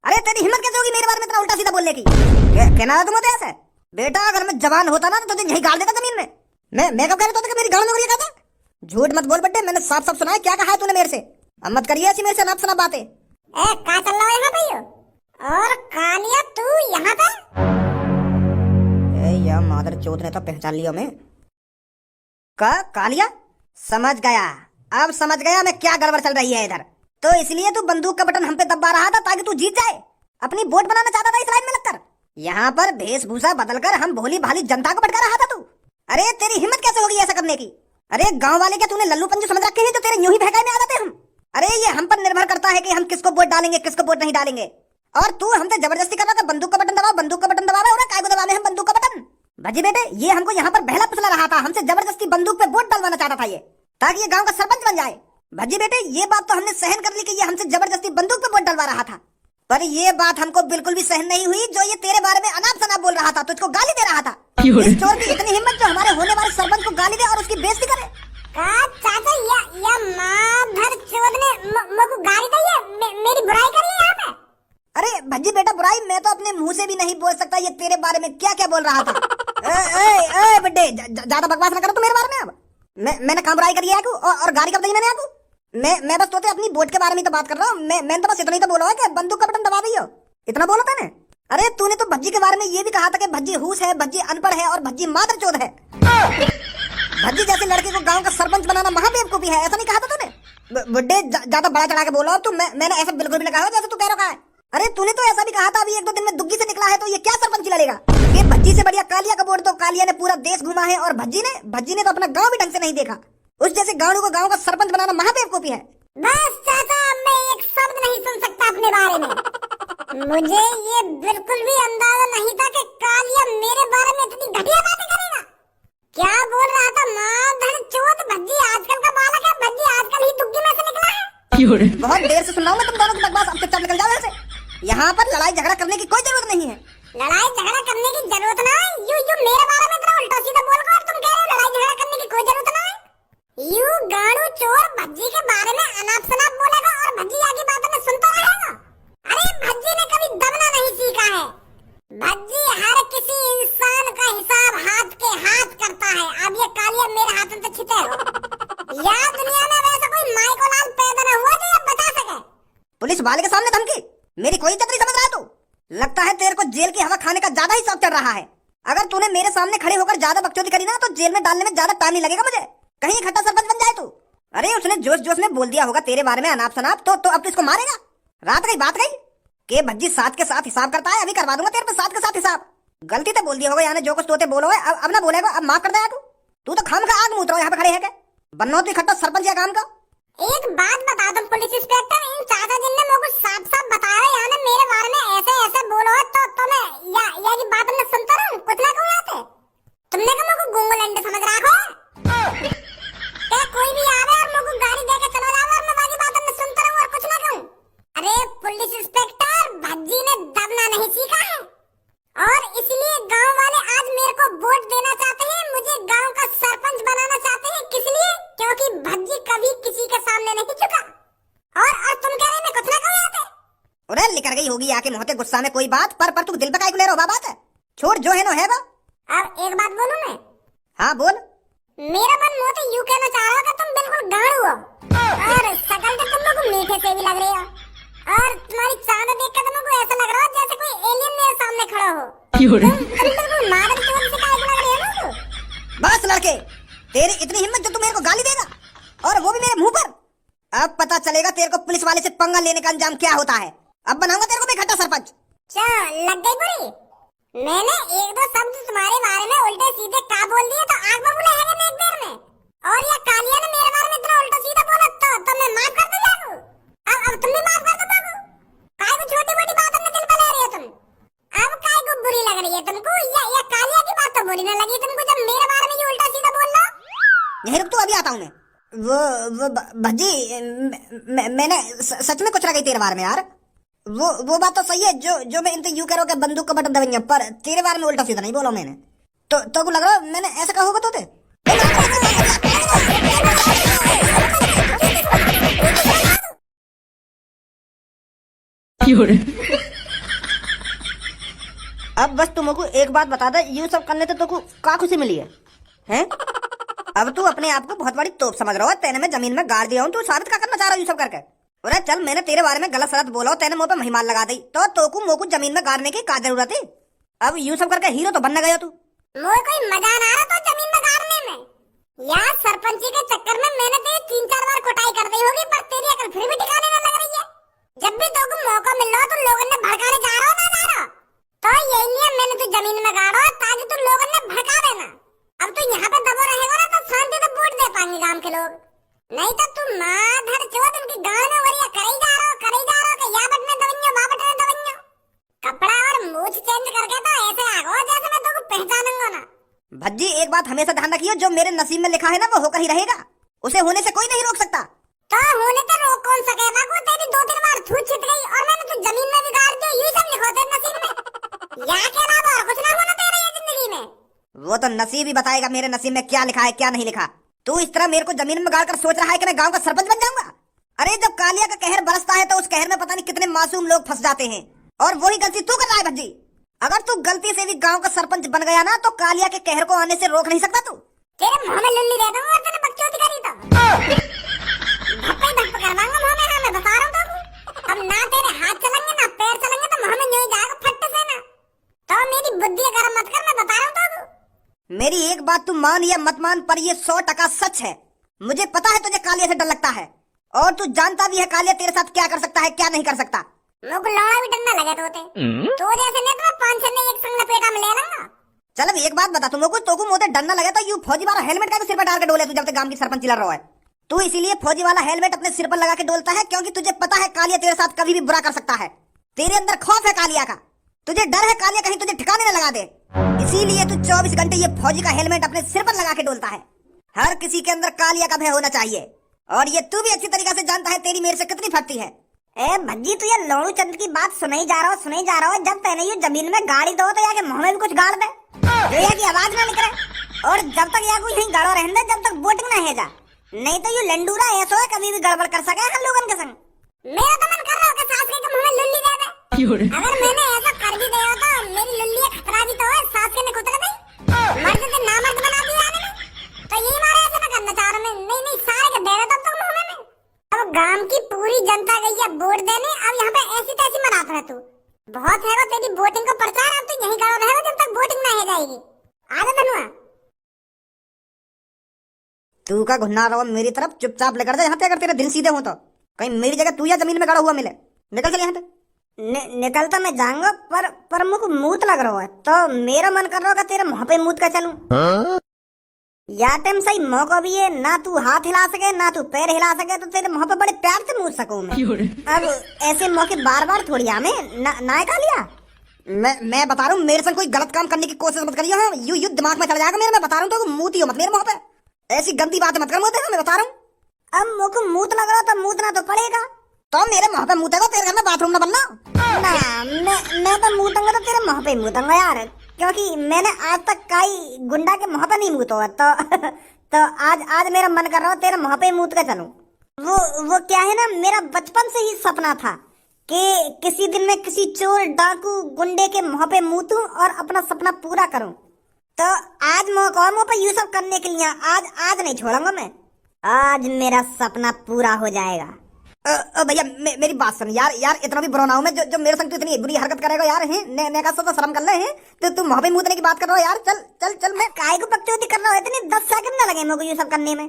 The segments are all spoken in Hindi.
अरे तेरी हिम्मत कैसे होगी मेरे बारे में इतना उल्टा सीधा बोलने की? कहना तुम होते ऐसे? बेटा अगर मैं जवान होता ना तो तुझे यही गाड़ देता जमीन में। मैं कब कह रहा था कि मेरी गाड़ में गोली खाता? झूठ मत बोल बड्डे, मैंने साफ साफ सुना है। क्या कहा है तूने मेरे से? अब मत करिए ऐसी मेरे से अनाप शनाप बातें। कहाँ चल रहा है यहाँ पे? और कालिया तू यहाँ पे? या मादर चौथ ने तो पहचान लिया मैं। कालिया? समझ गया, अब समझ गया मैं क्या गड़बड़ चल रही है इधर। तो इसलिए तू बंदूक का बटन हम पे दबा रहा था ताकि तू जीत जाए, अपनी वोट बनाना चाहता था इस लाइन में लगकर। यहाँ पर वेशभूषा बदलकर हम भोली भाली जनता को भटका रहा था तू। अरे तेरी हिम्मत कैसे होगी ऐसा करने की? अरे गांव वाले क्या तूने लल्लू पंजू समझ रखे हैं जो तेरे यूं ही बहकाने आ जाते हम? अरे ये हम पर निर्भर करता है कि हम किसको वोट डालेंगे किसको वोट नहीं डालेंगे। और तू हमसे जबरदस्ती कर रहा था बंदूक का बटन दबाओ, बंदूक का बटन दबाओ। और काय को दबावे हम बंदूक का बटन? भजी बेटे ये हमको यहाँ पर बहला फुसला रहा था, हमसे जबरदस्ती बंदूक पे वोट डलवाना चाहता था ये, ताकि ये गांव का सरपंच बन जाए। भजी बेटे ये बात तो हमने सहन कर ली कि ये हमसे जबरदस्ती बंदूक पे वोट डलवा रहा था, पर ये बात हमको बिल्कुल भी सहन नहीं हुई जो ये तेरे बारे में अनाप शनाप बोल रहा था, तुझको गाली दे रहा था। इस चोर की इतनी हिम्मत जो हमारे होने वाले सरपंच को गाली दे और उसकी बेइज्जती करे। चाचा या माधर चोद ने मुझको गाली दी है, मेरी बुराई करी है यहाँ पे। अरे भज्जी बेटा बुराई मैं तो अपने मुंह से भी नहीं बोल सकता, ये तेरे बारे में क्या क्या बोल रहा था। ए बड्डे ज्यादा बकवास ना करो तो मेरे बारे में। अब मैंने कहाँ बुराई करी है और गाली कब दी मैंने आपको? मैं बस तोते अपनी वोट के बारे में तो बात कर रहा हूँ। मैं तो बस इतना ही तो बोला है कि बंदूक का बटन दबा दी हो, इतना बोला था। अरे तूने तो भज्जी के बारे में ये भी कहा था कि भज्जी हुस है, भज्जी अनपढ़ है और भज्जी मादरचोद है। भज्जी जैसे लड़के को गांव का सरपंच बनाना महाबेवकूफी है, ऐसा नहीं कहा था तूने? बुड्ढे ज्यादा बड़ा चढ़ा के बोलो तू। मैंने ऐसा बिल्कुल भी नहीं कहा जैसे तू कह रहा है। अरे तूने तो ऐसा भी कहा था अभी 1-2 दिन में दुग्गी से निकला है तो ये क्या सरपंच लड़ेगा? ये भज्जी से बढ़िया कालिया का वोट दो। कालिया ने पूरा देश घुमा है और भज्जी ने तो अपना गांव भी ढंग से नहीं देखा। उस जैसे गांव को गांव का सरपंच बनाना महाबेवकूफी है। बस चाचा मैं एक शब्द नहीं सुन सकता अपने बारे में। मुझे ये बिल्कुल भी अंदाजा नहीं था कि कालिया मेरे बारे में इतनी घटिया बातें करेगा। क्या बोल रहा था? माधर चोद भज्जी आजकल का बालक है, भज्जी आजकल ही दुग्गी में से निकला है। बहुत देर से सुन रहा हूँ मैं तुम दोनों की बकवास, अब चुपचाप निकल जाओ ऐसे। यहाँ पर लड़ाई झगड़ा करने की कोई जरूरत नहीं है। लड़ाई झगड़ा करने की जरूरत ना है। यू मेरे बारे में इतना उल्टा सीधा बोल कर तुम कह रहे हो लड़ाई झगड़ा करने की कोई जरूरत ना है। यू गाड़ू चोर भज्जी के बारे में अनाप शनाप बोलेगा और भज्जी आगे बातों में सुनता रहेगा। अरे भज्जी ने कभी दबना नहीं सीखा है। भज्जी हर किसी इंसान का हिसाब हाथ के हाथ करता है। अब ये कालिया मेरे हाथ में तो छिते हो। यार दुनिया में वैसा कोई माई को लाल पैदा न हुआ जो ये बता सके। पुलिस वाले के सामने धमकी? मेरी कोई इज्जत नहीं समझ रहा है तू? लगता है तेरे को जेल की हवा खाने का ज्यादा ही शौक चढ़ रहा है। अगर तूने मेरे सामने खड़े होकर ज्यादा बकचोदी करी ना तो जेल में डालने में ज्यादा टाइम नहीं लगेगा मुझे। कहीं इकट्ठा सरपंच बन जाए तू। अरे उसने जोश जोश में बोल दिया होगा तेरे बारे में अनाप शनाप, तो अब तो इसको मारेगा? रात गई बात गई के भज्जी 7 के 7 हिसाब करता है। अभी करवा दूंगा तेरे पे 7 के 7 हिसाब। गलती तो बोल दिया होगा यानी जो कुछ तोते बोलो है अब ना बोलेगा। अब माफ कर दे तू तो खाम का आग मूत यहाँ पे खड़े है क्या? बनना तो इकट्ठा सरपंच या काम का। एक बात बता तुम पुलिस इंस्पेक्टर, इन चाचा जी ने मुझे साफ साफ बताया यानी मेरे बारे में ऐसे ऐसे बोलो तो मैं या की बात में सुनता रहूं? कुछ ना कहूं आते तुमने का मुझे गुंगल अंडे समझ रखो क्या? कोई भी आवे और मुझे गाड़ी देके चला जावे और मैं बाकी बातों में सुनता रहूं और कुछ ना कहूं? अरे पुलिस इंस्पेक्टर भज्जी ने दबना नहीं सीखा है और इसलिए गांव वाले आज मेरे को वोट देना चाहते हैं, मुझे गांव का सरपंच बनाना चाहते हैं। किस लिए? क्योंकि भज्जी कभी किसी के सामने नहीं झुका। और तुम कह रहे मैं कुछ ना कहूं आते? अरे निकल गई होगी आके मोहते गुस्सा में कोई बात, पर तू दिल पे काहे को ले रहा बात है? छोड़ जो है नो है वो। अब एक बात बोलूं मैं? हाँ बोल। मेरा मन मोते यूं कहना चाह रहा था तुम बिल्कुल गाड़ू हो और शकल तो तुम लोग मीठे से भी लग रहे हो और तुम्हारी चांद देख कर तुमको ऐसा लग रहा हो जैसे कोई एलियन मेरे सामने खड़ा हो। तुम बिल्कुल मादर चोद से काहे लग रहे हो ना? बस लड़के तेरी इतनी हिम्मत जो तू मेरे को गाली देगा और वो भी मेरे मुंह पर? अब पता चलेगा तेरे को पुलिस वाले से पंगा लेने का अंजाम क्या होता है। अब बनाऊंगा तेरे को मैं इकट्ठा सरपंच। चल लग गई बुरी। मैंने 1-2 शब्द तुम्हारे बारे में उल्टे सीधे का बोल दिए तो आग बबूले है एक देर में। और ये कालिया ने मेरे बारे में इतना उल्टा सीधा बोला तो मैं माफ कर दूं जाऊं? अब तुम भी माफ कर दो बाबू। काय को छोटी-मोटी बातों में दिल पे ले रही हो तुम? अब काय को बुरी लग रही है तुमको या कालिया की बात तो बुरी न लगी तुमको जब मेरे बारे में ये उल्टा सीधा बोल रहा? यही रुक तू, अभी आता हूँ मैं। वो भज्जी मैंने सच में कुछ ना कही तेरे बारे में यार। वो बात तो सही है जो मैं इनसे यूं कह रहा हूं कि बंदूक का बटन दबाएंगे, पर तेरे बारे में उल्टा सीधा नहीं बोला मैंने। तो को लग रहा मैंने ऐसा कहा होगा तो अब बस तुमको एक बात बता दे, ये सब करने से तुमको क्या खुशी मिली है हैं? अब तू अपने आप को बहुत बड़ी तोप समझ रहा है। तेने मैं जमीन में गाड़ दिया हूँ, तू साबित क्या करना चाह रहा है ये सब करके? अरे चल, मैंने तेरे बारे में गलत सलत बोला, तेने मुंह पे महिमान लगा दी, तो तोकू मोकू जमीन में गाड़ने की क्या जरूरत है? अब यूं सब करके हीरो तो बनना गया तू। मोए कोई मजा ना आ रहा तो जमीन में गाड़ने में। यार सरपंची के चक्कर में मैंने तेरी 3-4 बार कुटाई कर दी होगी, पर तेरी अकल फिर भी ठिकाने न लग रही है। जब भी तुमको मौका मिल रहा तो लोगों ने भड़काने जा रहा हो ना जा रहा, तो यही लिए मैंने तू जमीन में गाड़ा ताकि तू लोगों ने भड़का देना। अब तू यहाँ पे दबो रहेगा ना तो शांति से वोट दे पाएंगे गांव के लोग, नहीं तो तू माधर चौथ उनकी गाँव में वरिया करे जा रहा कि या बट में दवन्यो बा बट में दवन्यो। कपड़ा और मूछ चेंज करके तो ऐसे आगो जैसे मैं तुमको पहचानूंगा ना। भज्जी एक बात हमेशा ध्यान रखियो, जो मेरे नसीब में लिखा है ना वो होकर ही रहेगा, उसे होने से कोई नहीं रोक सकता। तो होने तो रोक कौन सकेगा? को तेरी 2-3 बार थूक छिट गई और मैंने तू जमीन में बिगाड़ दिया, यही सब लिखो तेरे नसीब में। या के अलावा और कुछ ना होना तेरे ये जिंदगी में। वो तो नसीब ही बताएगा मेरे नसीब में क्या लिखा है क्या नहीं लिखा। तू इस तरह मेरे को जमीन में गाड़ कर सोच रहा है कि मैं गाँव का सरपंच बन जाऊंगा? अरे जब कालिया का कहर बरसता है तो उस कहर में पता नहीं कितने मासूम लोग फंस जाते हैं, और वही गलती तू कर रहा है भज्जी। अगर तू गलती से भी गांव का सरपंच बन गया ना तो कालिया के कहर को आने से रोक नहीं सकता तू। तेरे मुंह में लुल्ली दे दूंगा और तेरे बकचोदी करी तो धप्पे धप्प करवाऊंगा मुंह में। मैं बता रहा हूं तो अब ना तेरे हाथ चलेंगे ना पैर चलेंगे तो मुंह में नहीं जाएगा फट से ना। तो मेरी बुद्धि गरम मत कर, मैं बता रहा हूं तो। मेरी एक बात तू मान या मत मान, पर ये 100% सच है। मुझे पता है तुझे कालिया से डर लगता है, और तू जानता भी है कालिया तेरे साथ क्या कर सकता है क्या नहीं कर सकता। मुझे लौड़ा भी डंडा लगे तो जैसे नहीं तो 5-6 ने एक संग लपेटा में ले लूंगा। चल अब एक बात बता, तुमको मोते डरना लगे तो यू फौजी वाला हेलमेट का सिर पर डाल के डोले तू जब तक गांव की सरपंच लड़ रहा है। तू इसीलिए फौजी वाला हेलमेट अपने सिर पर लगा के डोलता है क्योंकि तुझे पता है कालिया तेरे साथ कभी भी बुरा कर सकता है। तेरे अंदर खौफ है कालिया का, तुझे डर है कालिया कहीं तुझे ठिकाने न लगा दे, इसीलिए तू 24 घंटे ये फौजी का हेलमेट अपने सिर पर लगा के डोलता है। हर किसी के अंदर कालिया का भय होना चाहिए, और ये तू भी अच्छी तरीके से जानता है तेरी मेरे से कितनी फटती है। ए भज्जी तू ये लोड़ू चंद की बात सुनाई जा रहा हो। जब तैने ये जमीन में गाड़ी दो तो याके मुंह में भी कुछ गाड़ दे जो या की आवाज ना निकले, और जब तक या कोई यहीं गाड़ो रहने दे जब तक वोटिंग ना है जा, नहीं तो ये लंडूरा ऐसा है कभी भी गड़बड़ कर सके हम लोगन के संग। मेरा तो मन कर रहा है कि सास के मुंह में लुल्ली दे दे। अगर मैंने ऐसा कर भी दिया तो मेरी लुल्ली खतरा भी तो है, सास के ने खुतरे नहीं मर्द से नामर्द बना दिया है। तो यही मारे ऐसा मैं करना चाह रहा हूं। नहीं सारे के दे रहे तब तक मुंह में। अब गांव की पूरी जनता गई है वोट देने, अब यहाँ पे ऐसी तैसी मनाता है तू। बहुत है वो तेरी वोटिंग का प्रचार, अब तू यहीं करो रहेगा जब तक वोटिंग ना हो जाएगी। आजा धनुआ तू का घुन्ना रहो मेरी तरफ, चुपचाप लेकर जा यहाँ पे। अगर तेरे दिल सीधे हो तो कहीं मेरी जगह तू या जमीन में गड़ा हुआ मिले, निकल चल यहाँ पे। निकल तो मैं जाऊंगा पर मुझको मूत लग रहा है, तो मेरा मन कर रहा है तेरे मुंह पे मूत का चलूं। या टाइम सही मौका भी है, ना तू हाथ हिला सके ना तू पैर हिला सके, तो तेरे मुंह पे बड़े प्यार से मूत सकूं मैं। अब ऐसे मौके बार बार थोड़ी हमें ना खा लिया। मैं बता रहा हूँ मेरे संग कोई गलत काम करने की कोशिश मत करियो। हाँ यू दिमाग में चला जाएगा मेरे। मैं बता रहा हूँ तो मूत ही हो मत मेरे मुंह पे, ऐसी गंदी बात मत कर मुझे। मैं बता रहा हूँ अब मुझको मूत लग रहा तो मूतना तो पड़ेगा। तो मेरे मुंह पे मूतेगा, तेरे घर में बाथरूम न बनना। मैं तो मूतूंगा तो तेरे मुंह पे मूतूंगा यार, क्योंकि मैंने आज तक कई गुंडा के मुंह पे नहीं मूतो है। तो आज मेरा मन कर रहा है तेरे मुंह पे मूत के चलूं। वो क्या है ना, मेरा बचपन से ही सपना था कि किसी दिन मैं किसी चोर डाकू गुंडे के मुंह पे मूतूं और अपना सपना पूरा करूं। तो आज मौका मुंह पे ये सब करने के लिए आज नहीं छोड़ूंगा मैं। आज मेरा सपना पूरा हो जाएगा। भैया मेरी बात सुन यार इतना भी बुरा ना हो। मैं जो मेरे संग तू इतनी बुरी हरकत करेगा यार, हैं ने का तो शर्म कर ले हैं। तो तू मुंह पे मूतने की बात कर रहा हो यार। चल चल चल, मैं काय को बकचोदी कर रहा हूं, इतने 10 सेकंड ना लगे मेरे को ये सब करने में।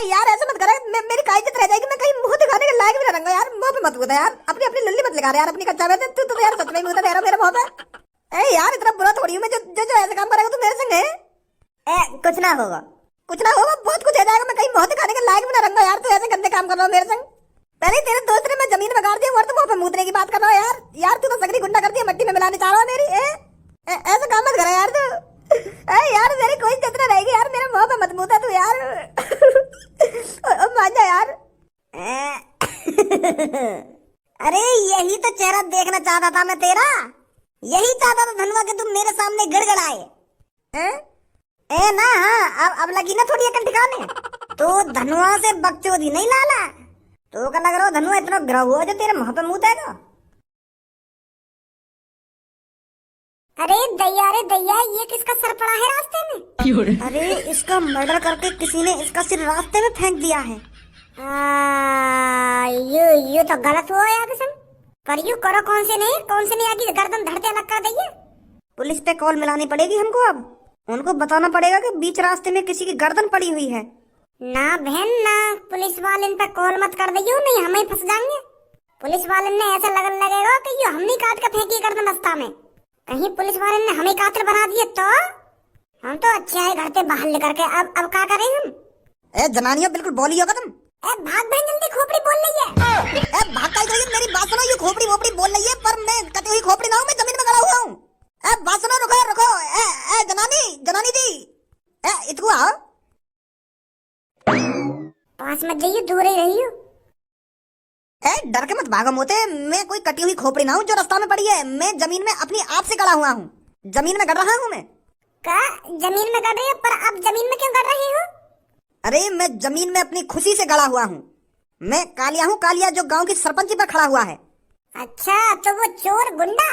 यार ऐसा मत कर, मेरी काय इज्जत रह जाएगी। मैं कहीं मुंह दिखाने के लायक भी ना रहूंगा यार। मुंह पे मत मूता यार, अपनी लुल्ली मत लगा यार अपनी कच्चा में। तू यार सच में मूता दे रहा मेरे मुंह पे। यार इतना बुरा थोड़ी हूं मैं जो ऐसा काम करेगा तू मेरे संग है। कुछ ना होगा बहुत कुछ हो जाएगा। मैं कहीं मुंह दिखाने के लायक भी ना रहूंगा यार। तू ऐसे गंदे काम कर रहा हो मेरे संग। पहले तेरे दोस्त ने मैं जमीन में गाड़ दिया और तू मुंह पे मूतने की बात कर रहा है यार तू तो सगरी गुंडा कर दिया, मट्टी में मिलाने चाह रहा है मेरी। ऐसा काम मत करा यार तू। यार मेरी कोई इज्जत ना रहेगी यार, मेरे मुंह पे मत मूता तू यार। मान जा यार। अरे यही तो चेहरा देखना चाहता था मैं तेरा, यही चाहता था धनवा के तुम मेरे सामने गिड़गड़ाए। ना हाँ अब लगी ना थोड़ी अकल ठिकाने। तो धनवा से बकचोदी नहीं लाला, तो क्या लग रहा हो धनुआ इतना ग्रह हुआ जो तेरे मुंह पे मूतेगा। अरे दैया ये किसका सर पड़ा है रास्ते में? अरे इसका मर्डर करके किसी ने इसका सिर रास्ते में फेंक दिया है। यू तो गलत हुआ यार कसम। पर यू करो कौन से नहीं आगे गर्दन धरते अलग कर दइए। पुलिस पे कॉल मिलानी पड़ेगी हमको। अब उनको बताना पड़ेगा कि बीच रास्ते में किसी की गर्दन पड़ी हुई है। ना बहन ना, पुलिस वाले पे कॉल मत कर दियो, नहीं हम ही फंस जाएंगे। पुलिस वाले ने ऐसा लगेगा कि ये हमने काट के फेंकी गर्दन रास्ता में। कहीं पुलिस वाले ने हमें कातिल बना दिए तो हम तो अच्छे है घर से बाहर लेकर के। अब क्या करें हम? ए जनानियों बिल्कुल बोली होगा तुम। ए भाग बहन जल्दी, खोपड़ी बोल रही है। ए भाग का ही मेरी बात सुनो। ये खोपड़ी वोपड़ी बोल रही है पर मैं कटी हुई खोपड़ी ना हूँ, मैं जमीन में गड़ा हुआ हूँ। ए बात सुनो, रुको। ए जनानी जी, ए इतको आओ। पास मत जाइए, दूर ही रहियो। ए डर के मत भागो मोते, मैं कोई कटी हुई खोपड़ी ना हूँ जो रास्ता में पड़ी है। मैं जमीन में अपनी आप से गड़ा हुआ हूँ, जमीन में गड़ रहा हूँ मैं। का जमीन में गड़ रही हो? पर आप जमीन में क्यों गड़ रही हो? अरे मैं जमीन में अपनी खुशी से गड़ा हुआ हूँ। मैं कालिया हूँ, कालिया जो गांव की सरपंची पर खड़ा हुआ है। अच्छा तो वो चोर गुंडा?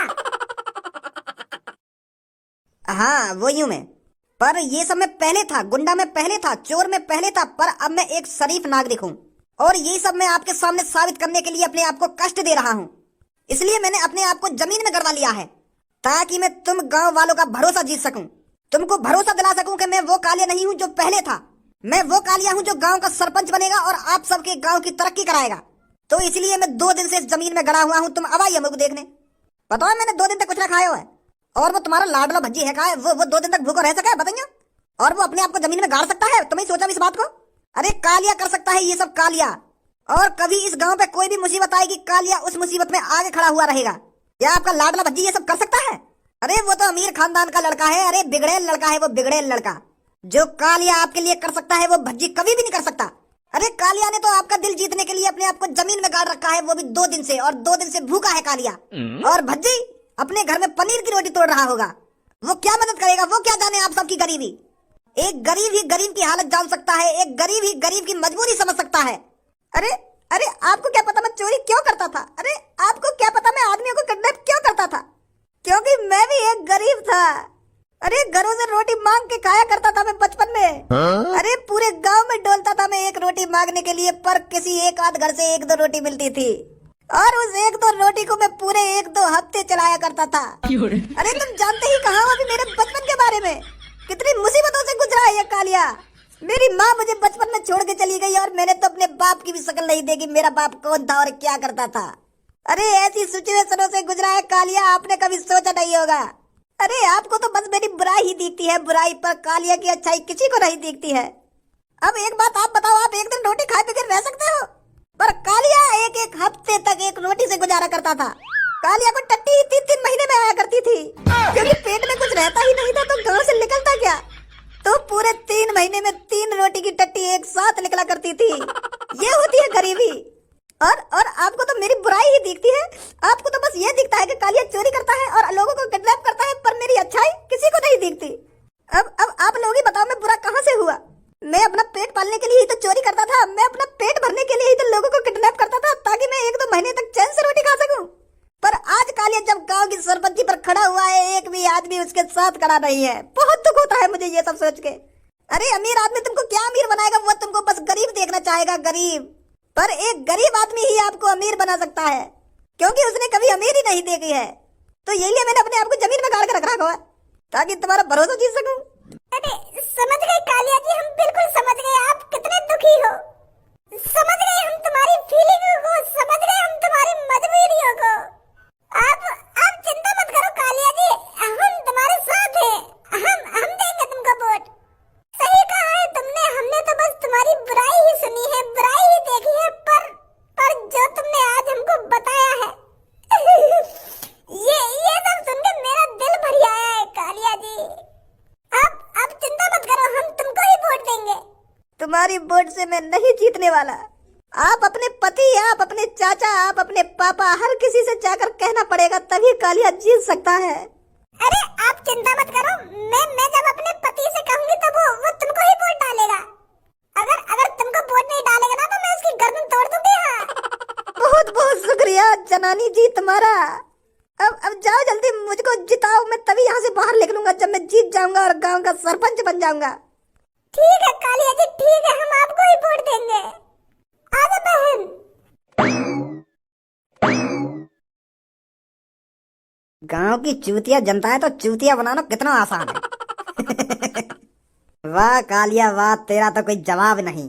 हाँ वो यूं मैं। पर ये सब में पहले था, गुंडा में पहले था, चोर में पहले था, पर अब मैं एक शरीफ नागरिक हूँ। और ये सब मैं आपके सामने साबित करने के लिए अपने आप को कष्ट दे रहा हूँ। इसलिए मैंने अपने आप को जमीन में गड़वा लिया है, ताकि मैं तुम गांव वालों का भरोसा जीत सकूं, तुमको भरोसा दिला सकूं कि मैं वो कालिया नहीं हूं जो पहले था। मैं वो कालिया हूं जो गांव का सरपंच बनेगा और आप सबके गांव की तरक्की कराएगा। तो इसलिए मैं 2 दिन से इस जमीन में गड़ा हुआ हूं। तुम अब आइए मुझको देखने। पता है मैंने 2 दिन तक कुछ ना खाया हुआ है। और वो तुम्हारा लाडला भज्जी है का है, वो 2 दिन तक भूखा रह सका है बताइए? और वो अपने आप को जमीन में गाड़ सकता है? तुम्हें सोचा इस बात को? अरे कालिया कर सकता है ये सब, कालिया। और कभी इस गांव पे कोई भी मुसीबत आएगी, कालिया उस मुसीबत में आगे खड़ा हुआ रहेगा। क्या आपका लाडला भज्जी ये सब कर सकता है? अरे वो तो अमीर खानदान का लड़का है। अरे बिगड़ेल लड़का है वो, बिगड़ेल लड़का। जो कालिया आपके लिए कर सकता है वो भज्जी कभी भी नहीं कर सकता। अरे कालिया ने तो आपका दिल जीतने के लिए अपने आप को जमीन में गाड़ रखा है, वो भी 2 दिन से। और 2 दिन से भूखा है कालिया। और भज्जी अपने घर में पनीर की रोटी तोड़ रहा होगा। वो क्या मदद करेगा? वो क्या जाने आप सबकी गरीबी। एक गरीब ही गरीब की हालत जान सकता है, एक गरीब ही गरीब की मजबूरी समझ सकता है। अरे अरे आपको क्या पता मैं चोरी क्यों करता था? अरे आपको क्या पता मैं आदमियों को किडनैप क्यों करता था? क्योंकि मैं भी एक गरीब था। अरे घरों से रोटी मांग के खाया करता था मैं बचपन में। अरे पूरे गांव में डोलता था मैं एक रोटी मांगने के लिए, पर किसी एक आध घर से 1-2 रोटी मिलती थी। और उस 1-2 रोटी को मैं पूरे 1-2 हफ्ते चलाया करता था। अरे तुम जानते ही कहाँ हो अभी मेरे बचपन के बारे में। कितनी मुसीबतों से गुजरा है ये कालिया। मेरी माँ मुझे बचपन में छोड़ के चली गई और मैंने तो अपने बाप की भी शक्ल नहीं देखी। मेरा बाप कौन था और क्या करता था? अरे ऐसी सिचुएशनों से गुजरा है कालिया, आपने कभी सोचा नहीं होगा। अरे आपको तो बस मेरी बुराई ही दिखती है, बुराई, पर कालिया की अच्छाई किसी को नहीं दिखती है। अब एक बात आप बताओ, आप एक दिन रोटी खाए बगैर रह सकते हो? पर कालिया एक हफ्ते तक एक रोटी से गुजारा करता था। कालिया को टट्टी 3-3 महीने में आया करती थी, क्योंकि पेट में कुछ रहता ही नहीं था तो गांव से निकलता क्या। तो पूरे 3 महीने में 3 रोटी की टट्टी एक साथ निकला करती थी। ये होती है गरीबी। और आपको तो मेरी बुराई ही दिखती है। आपको तो बस ये दिखता है कि कालिया चोरी करता है और लोगों को किडनैप करता है, पर मेरी अच्छाई किसी को नहीं दिखती। अब आप लोग ही बताओ मैं बुरा कहाँ से हुआ? मैं अपना पेट पालने के लिए ही तो चोरी करता था। मैं अपना पेट भरने के लिए ही तो लोगों को किडनैप करता था, ताकि मैं 1-2 महीने तक चैन से रोटी खा सकूं। पर आज कालिया जब गांव की सरपंची पर खड़ा हुआ है, एक भी आदमी उसके साथ खड़ा नहीं है। बहुत दुख होता है मुझे ये सब सोच के। अरे अमीर आदमी तुमको क्या अमीर बनाएगा? वो तुमको बस गरीब देखना चाहेगा, गरीब। पर एक गरीब आदमी ही आपको अमीर बना सकता है, क्योंकि उसने कभी अमीर ही नहीं देखी है। तो यही लिए मैंने अपने आप को जमीन में गाड़ के रख रखा है, ताकि तुम्हारा भरोसा जीत सकूं। अरे समझ गए कालिया जी, हम बिल्कुल समझ गए आप कितने दुखी हो। समझ गए हम तुम्हारी फीलिंगों को, समझ गए हम तुम्हारी मजबूरियों को। आप चिंता मत करो कालिया जी, हम तुम्हारे साथ हैं। हम देंगे तुमको वोट। सही कहा है तुमने, हमने तो बस तुम्हारी बुराई ही सुनी है, बुराई ही देखी है। पर जो तुमने आज हमको बताया है ये सब सुन के मेरा दिल भर आया है कालिया जी। अब चिंता मत करो, हम तुमको ही वोट देंगे। तुम्हारी वोट से मैं नहीं जीतने वाला। आप अपने पति, आप अपने चाचा, आप अपने पापा, हर किसी से जाकर कहना पड़ेगा, तभी कालिया जीत सकता है। अरे आप चिंता मत करो, मैं जब अपने पति से कहूंगी तो वो तुमको ही वोट डालेगा। अगर तुमको वोट नहीं डालेगा ना तो मैं उसकी गर्दन तोड़ दूंगी। हाँ बहुत बहुत शुक्रिया जनानी जी तुम्हारा। अब जाओ जल्दी, मुझको जिताओ, मैं तभी यहाँ से बाहर निकलूंगा जब मैं जीत जाऊंगा और गांव का सरपंच बन जाऊंगा। ठीक है कालिया जी, ठीक है, हम आपको ही वोट देंगे। आजा बहन। गांव की चूतिया जनता है तो चूतिया बनाना कितना आसान है। वाह कालिया वाह, तेरा तो कोई जवाब नहीं।